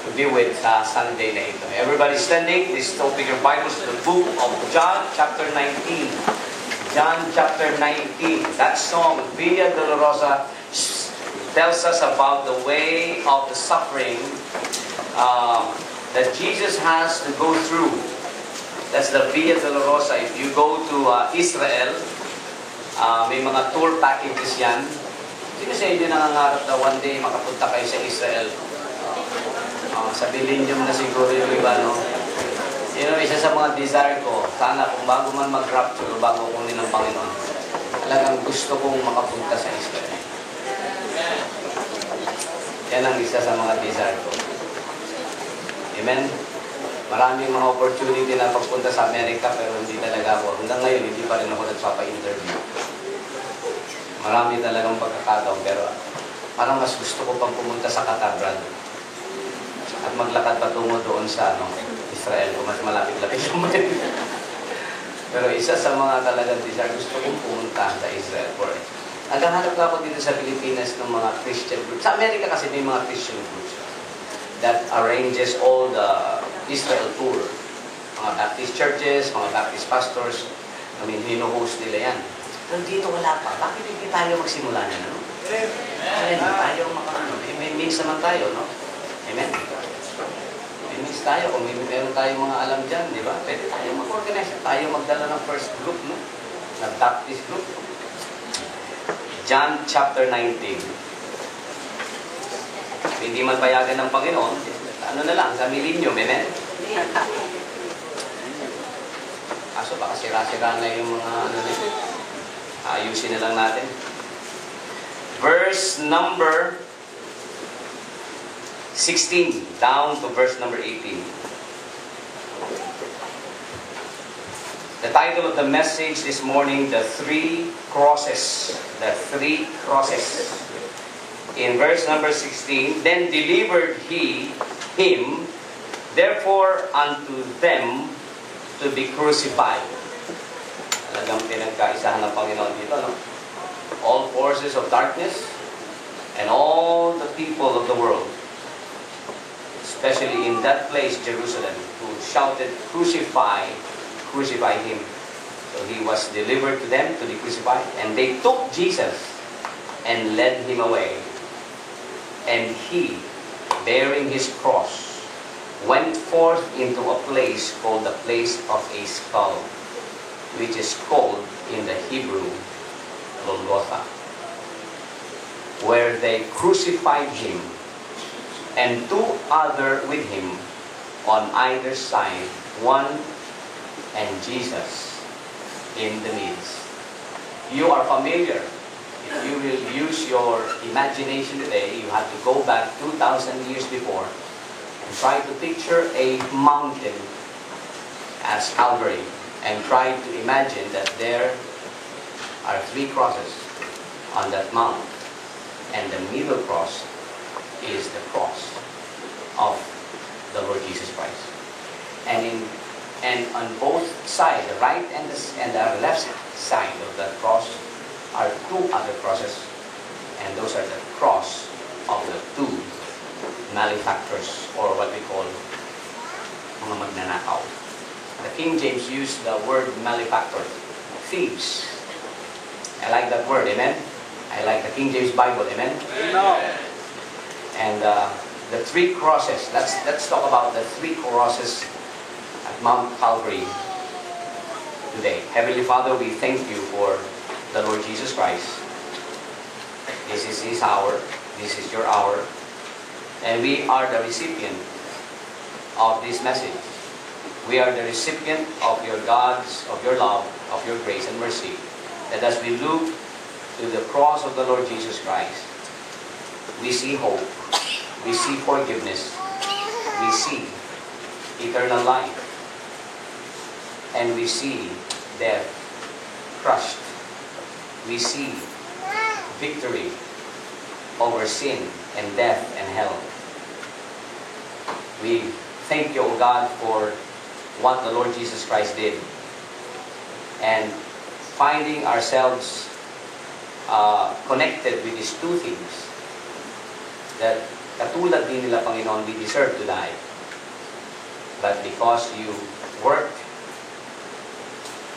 to be with sa Sunday na ito. Everybody standing, please open your Bibles to the book of John chapter 19. John chapter 19. That song, Via Dolorosa, tells us about the way of the suffering that Jesus has to go through. That's the Via Dolorosa. If you go to Israel, may mga tour packages yan. Sino sa inyo nangangarap na one day makapunta kayo sa Israel? Sa millennium na siguro yung iba, no? Isa sa mga desire ko, sana kung bago man mag-rapture, bago kunin ng Panginoon, talagang gusto kong makapunta sa Israel. Yan ang isa sa mga desire ko. Amen? Maraming mga opportunity na pagpunta sa Amerika, pero hindi talaga ako. Hanggang ngayon, hindi pa rin ako nagpapa-interview. Marami talagang pagkakataon, pero parang mas gusto ko pang pumunta sa Qatar, at maglakad patungo doon sa Israel, kung mas malapit-lapit yung Pero isa sa mga talagang desire, gusto kong pumunta sa Israel for it. Naghahanap ako dito sa Pilipinas ng mga Christian groups. Sa Amerika kasi may mga Christian groups that arranges all the Israel tour. Mga Baptist churches, mga Baptist pastors, hino-host nila yan. Pero dito wala pa. Bakit hindi tayo magsimula niyan, no? Amen. Tayo may mix naman tayo, no? Amen. May mix tayo. Kung meron tayong mga alam dyan, di ba? Pwede tayo mag-organize. Tayo magdala ng first group, no? Na Baptist group. John chapter 19. Hindi man payagan ng Panginoon, ano na lang, sa millennium, amen? Kaso baka sira-sira na yung mga ayusin na lang natin. Verse number 16 down to verse number 18. The title of the message this morning, The Three Crosses. The Three Crosses. In verse number 16, Then delivered he him, therefore unto them to be crucified. Talagang pinagkaisahan ng Panginoon dito, no? All forces of darkness and all the people of the world, especially in that place, Jerusalem, who shouted, Crucify, crucify him. So he was delivered to them to be crucified, and they took Jesus and led him away. And he, bearing his cross, went forth into a place called the place of a skull, which is called in the Hebrew Golgotha, where they crucified him, and two other with him on either side, one and Jesus in the midst. You are familiar. If you will use your imagination today, you have to go back 2,000 years before and try to picture a mountain as Calvary, and try to imagine that there are three crosses on that mount, and the middle cross is the cross of the Lord Jesus Christ. And on both sides, the right and the left side of that cross, are two other crosses, and those are the cross of the two malefactors, or what we call mga magnanakaw. The King James used the word malefactor, thieves. I like that word, amen? I like the King James Bible, amen? Amen. And the three crosses, let's talk about the three crosses at Mount Calvary today. Heavenly Father, we thank you for the Lord Jesus Christ. This is His hour. This is your hour. And we are the recipient of this message. We are the recipient of your God's, of your love, of your grace and mercy. That as we look to the cross of the Lord Jesus Christ, we see hope. We see forgiveness. We see eternal life. And we see death crushed. We see victory over sin and death and hell. We thank you, O God, for what the Lord Jesus Christ did. And finding ourselves connected with these two things, that Katulad din nila, Panginoon, we deserve to die. But because you worked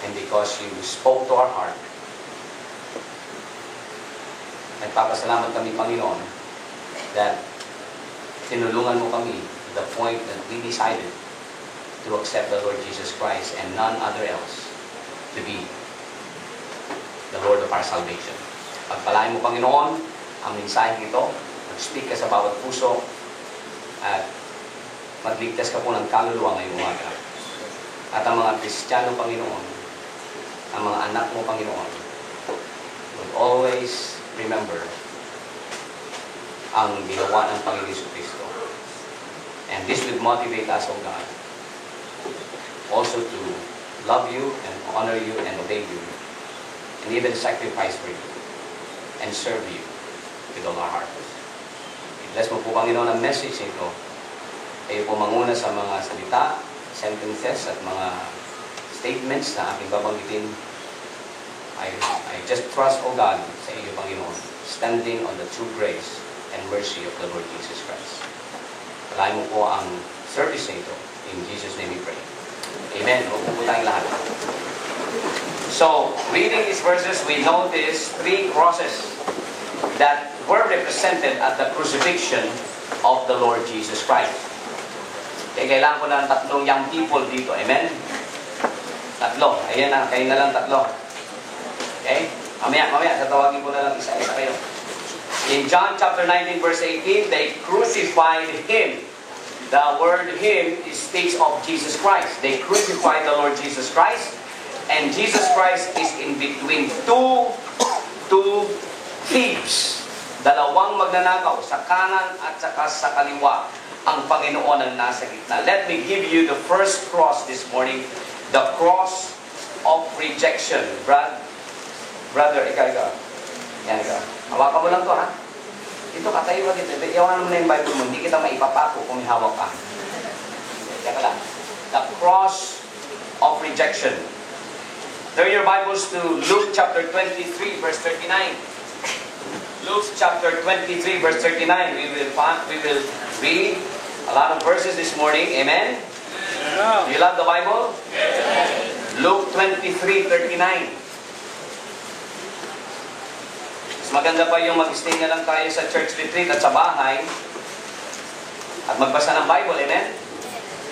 and because you spoke to our heart, nagpapasalamat kami, Panginoon, that tinulungan mo kami to the point that we decided to accept the Lord Jesus Christ and none other else to be the Lord of our salvation. Pagpalain mo, Panginoon, ang mensaheng ito, mag-speak ka sa bawat puso, at magligtas ka po ng kaluluwa ngayong umaga. At ang mga Kristiyano, Panginoon, ang mga anak mo, Panginoon, will always remember ang ginawa ng Panginoon Jesucristo. And this will motivate us, O God, also to love you and honor you and obey you, and even sacrifice for you, and serve you with all our hearts. Bless mo po, Panginoon, ang message nito. Kayo po manguna sa mga salita, sentences, at mga statements na aking babanggitin. I just trust, O God, sa iyo, Panginoon, standing on the true grace and mercy of the Lord Jesus Christ. Palain mo po ang service nito. In Jesus' name we pray. Amen. Huwag po tayong lahat. So, reading these verses, we notice 3 crosses that were represented at the crucifixion of the Lord Jesus Christ. Kaya kailangan ko ng 3 young people dito. Amen? 3. Ayan na, kayo na lang 3. Okay? Mamaya, tatawagin ko na lang isa-isa kayo. In John chapter 19 verse 18, they crucified Him. The word Him speaks of Jesus Christ. They crucified the Lord Jesus Christ, and Jesus Christ is in between two thieves. 2 magnanakaw, sa kanan at saka sa kaliwa. Ang Panginoon ang nasa gitna. Let me give you the first cross this morning, the cross of rejection. Brother, ikaw. Yan, ikaw. Hawakan mo lang to, ha? Ito, katayo ka dito. Iyawan mo na yung Bible mo. Hindi kita maipapako kung hawak ka. Teka lang. The cross of rejection. Turn your Bibles to Luke chapter 23, verse 39. Luke chapter 23, verse 39. We will read a lot of verses this morning. Amen? Yeah. Do you love the Bible? Yeah. Luke 23:39. Maganda pa yung mag-stay na lang tayo sa church retreat at sa bahay at magbasa ng Bible, amen?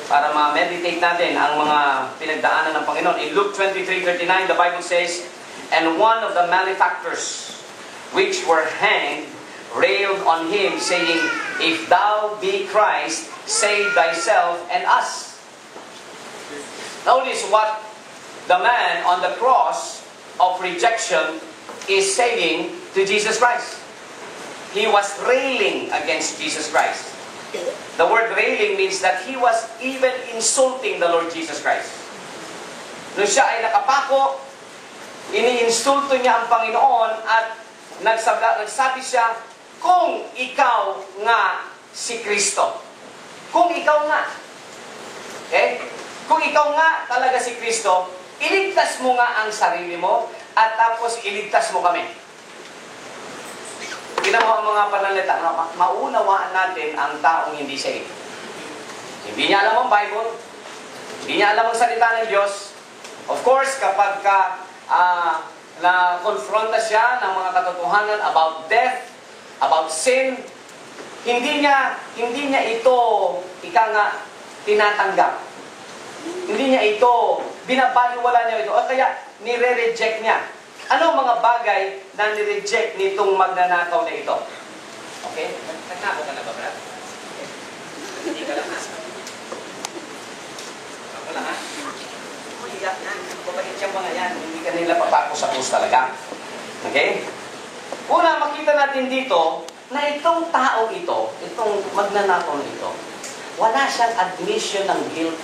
Para ma-meditate natin ang mga pinagdaanan ng Panginoon. In Luke 23:39, the Bible says, "And one of the malefactors which were hanged railed on him, saying, If thou be Christ, save thyself and us." Notice what the man on the cross of rejection is saying to Jesus Christ. He was railing against Jesus Christ. The word railing means that he was even insulting the Lord Jesus Christ. Nung siya ay nakapako, iniinsulto niya ang Panginoon at nagsabi siya, kung ikaw nga si Kristo. Kung ikaw nga. Okay? Kung ikaw nga talaga si Kristo, iligtas mo nga ang sarili mo at tapos iligtas mo kami. Ginawa ang mga pananalita, maunawaan natin ang taong hindi saved. Hindi niya alam ang Bible, hindi niya alam ang salita ng Diyos. Of course, kapag na-confronta siya ng mga katotohanan about death, about sin, hindi niya ito tinatanggap. Hindi niya ito, binabaliwala niya ito, o kaya nire-reject niya. Ano ang mga bagay na nireject nitong magnanakaw na ito? Okay? Nagnakaw ka na ba, Brad? Hindi ka lang, ha? Ako lang, ha? Iyak na. Kapagit siyang mga yan. Hindi ka nila papako sa krus talaga. Okay? Una, makita natin dito na itong tao ito, itong magnanakaw na ito, wala siyang admission ng guilt.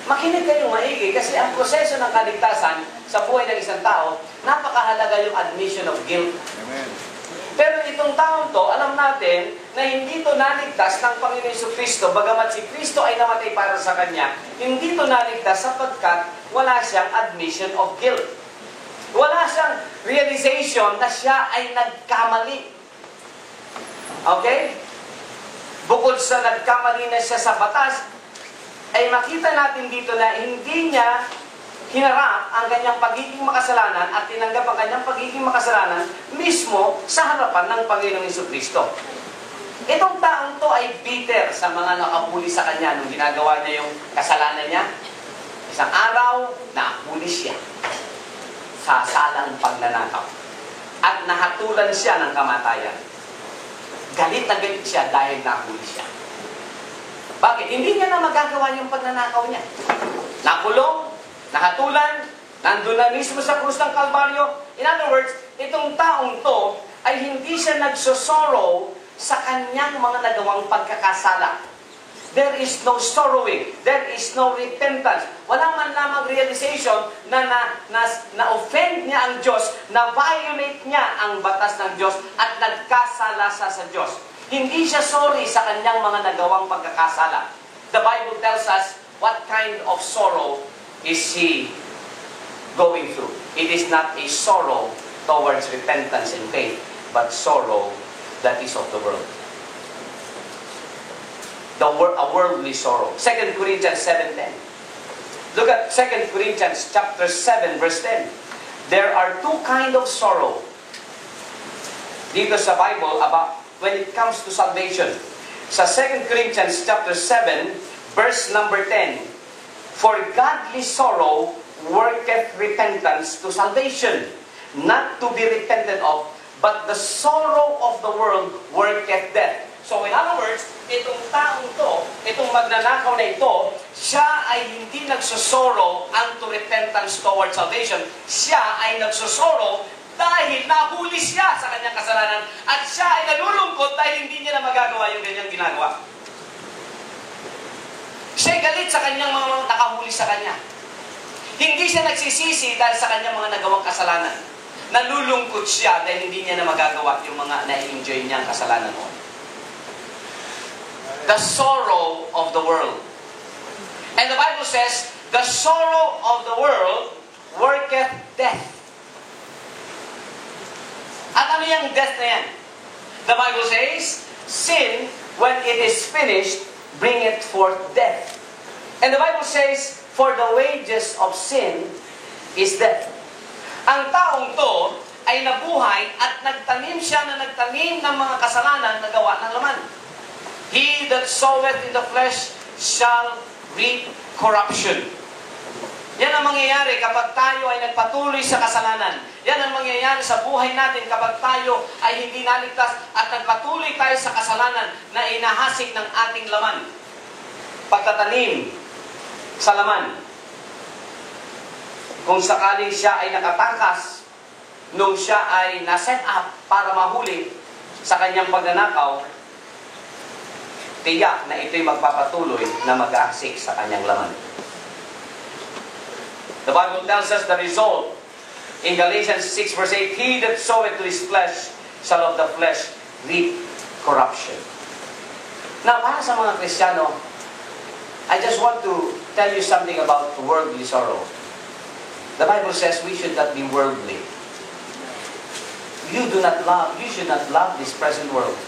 Makinig kayong maigi kasi ang proseso ng kaligtasan sa buhay ng isang tao, napakahalaga yung admission of guilt. Amen. Pero itong taong to, alam natin na hindi to naligtas ng Panginoon Jesucristo, bagamat si Kristo ay namatay para sa kanya, hindi to naligtas sapagkat wala siyang admission of guilt. Wala siyang realization na siya ay nagkamali. Okay? bukod sa nagkamali na siya sa batas, ay makita natin dito na hindi niya hinarap ang kanyang pagiging makasalanan at tinanggap ang kanyang pagiging makasalanan mismo sa harapan ng Panginoong Jesucristo. Itong taong to ay bitter sa mga nakapuli sa kanya nung ginagawa niya yung kasalanan niya. Isang araw, nakapuli siya sa salang pagnanakaw. At nahatulan siya ng kamatayan. Galit na galit siya dahil nahuli siya. Bakit? Hindi niya na magagawa yung pagnanakaw niya. Nakulong, nahatulan, nandun na mismo sa krus ng Kalbaryo. In other words, itong taong to ay hindi siya nagsosorrow sa kanyang mga nagawang pagkakasala. There is no sorrowing. There is no repentance. Wala man lamang realization na offend niya ang Diyos, na violate niya ang batas ng Diyos at nagkasala sa Diyos. Hindi siya sorry sa kanyang mga nagawang pagkakasala. The Bible tells us what kind of sorrow is he going through. It is not a sorrow towards repentance and faith, but sorrow that is of the world. A worldly sorrow. 2 Corinthians 7:10. Look at 2 Corinthians chapter 7, verse 10. There are two kinds of sorrow dito sa Bible about when it comes to salvation. Sa 2 Corinthians chapter 7, verse number 10. For godly sorrow worketh repentance to salvation, not to be repented of, but the sorrow of the world worketh death. So in other words, itong taong to, itong magnanakaw na ito, siya ay hindi nagsusoro unto repentance toward salvation. Siya ay nagsusoro dahil nahuli siya sa kanyang kasalanan at siya ay nalulungkot dahil hindi niya na magagawa yung ganyang ginagawa. Siya ay galit sa kanyang mga nakahuli sa kanya. Hindi siya nagsisisi dahil sa kanyang mga nagawang kasalanan. Nalulungkot siya dahil hindi niya na magagawa yung mga na-enjoy niyang kasalanan mo. The sorrow of the world. And the Bible says, the sorrow of the world worketh death. At ano yung death na yan? The Bible says, sin, when it is finished, bringeth forth death. And the Bible says, for the wages of sin is death. Ang taong to ay nabuhay at nagtanim siya na nagtanim ng mga kasalanan na gawa ng laman. He that soweth in the flesh shall reap corruption. Yan ang mangyayari kapag tayo ay nagpatuloy sa kasalanan. Yan ang mangyayari sa buhay natin kapag tayo ay hindi naligtas at nagpatuloy tayo sa kasalanan na inahasik ng ating laman. Pagtatanim sa laman. Kung sakaling siya ay nakatakas nung siya ay na-set up para mahuli sa kanyang pagnanakaw, tiyak na ito'y magpapatuloy na mag-aaksik sa kanyang laman. The Bible tells us the result in Galatians 6 verse 8, he that soweth to his flesh shall of the flesh reap corruption. Now, para sa mga Kristiyano, I just want to tell you something about worldly sorrow. The Bible says we should not be worldly. You should not love this present world.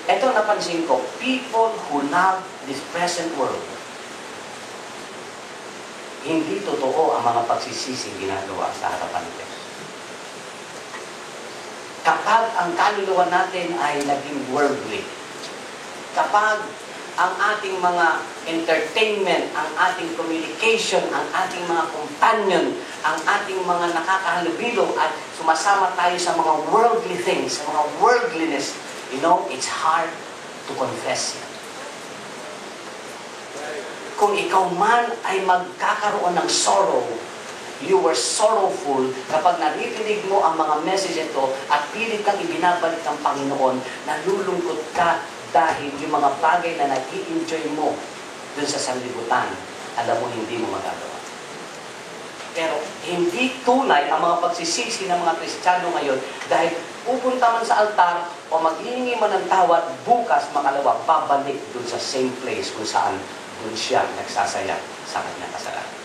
Ito napansin ko, people who love this present world, hindi totoo ang mga pagsisisi ginagawa sa harapan ng Diyos. Kapag ang kaluluwa natin ay naging worldly, kapag ang ating mga entertainment, ang ating communication, ang ating mga companion, ang ating mga nakakahalubilo at sumasama tayo sa mga worldly things, sa mga worldliness, you know, it's hard to confess it. Kung ikaw man ay magkakaroon ng sorrow, you were sorrowful kapag naririnig mo ang mga message ito at pilit kang ibinabalik ng Panginoon, nalulungkot ka dahil yung mga bagay na nag-i-enjoy mo dun sa sanlibutan, alam mo hindi mo magagawa. Pero hindi tunay ang mga pagsisisi ng mga Kristiyano ngayon dahil pupunta man sa altar o maghihingi man ng tawad, bukas makalawa, babalik dun sa same place kung saan dun siya nagsasaya sa kanyang kasalanan.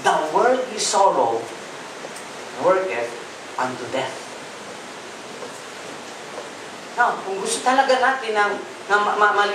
The worldly sorrow worketh unto death. Now, kung gusto talaga natin ng na mali